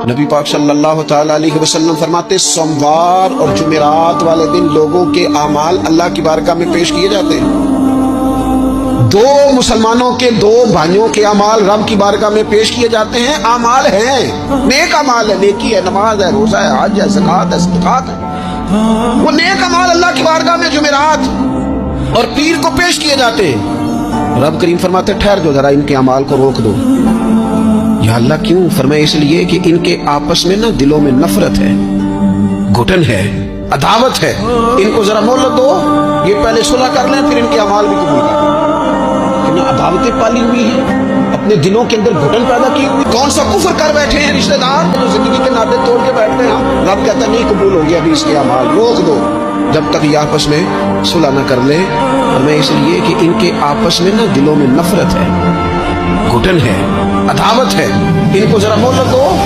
نبی پاک صلی اللہ تعالی علیہ وسلم فرماتے سوموار اور جمعرات والے دن لوگوں کے اعمال اللہ کی بارگاہ میں پیش کیے جاتے ہیں۔ دو مسلمانوں کے دو بھائیوں کے اعمال رب کی بارگاہ میں پیش کیے جاتے ہیں۔ اعمال ہیں، نیک اعمال ہے، نیکی ہے، نماز ہے، روزہ ہے، حج ہے، زکوٰۃ ہے، صدقات ہے، وہ نیک اعمال اللہ کی بارگاہ میں جمعرات اور پیر کو پیش کیے جاتے ہیں۔ رب کریم فرماتے ٹھہر جو ذرا ان کے اعمال کو روک دو۔ یا اللہ کیوں؟ فرمایا اس لیے کہ ان کے آپس میں نا دلوں میں نفرت ہے، گھٹن ہے، عداوت ہے، ان کو ذرا مہلت دو، یہ پہلے صلح کر لیں پھر ان کے اعمال بھی قبول کر لیں۔ عداوتیں پالی ہوئی ہیں، اپنے دلوں کے اندر گھٹن پیدا کی ہوئی، کون سا کفر کر بیٹھے ہیں رشتہ دار جو زندگی کے ناطے توڑ کے بیٹھتے ہیں۔ رب کہتا ہے نہیں قبول ہو گیا ابھی اس کے اعمال، روک دو جب تک یہ آپس میں صلح نہ کر لیں۔ اور میں اس لیے کہ ان کے آپس میں نا دلوں میں نفرت ہے، گھٹن ہے، عداوت ہے، ان کو ذرا مہلت دو۔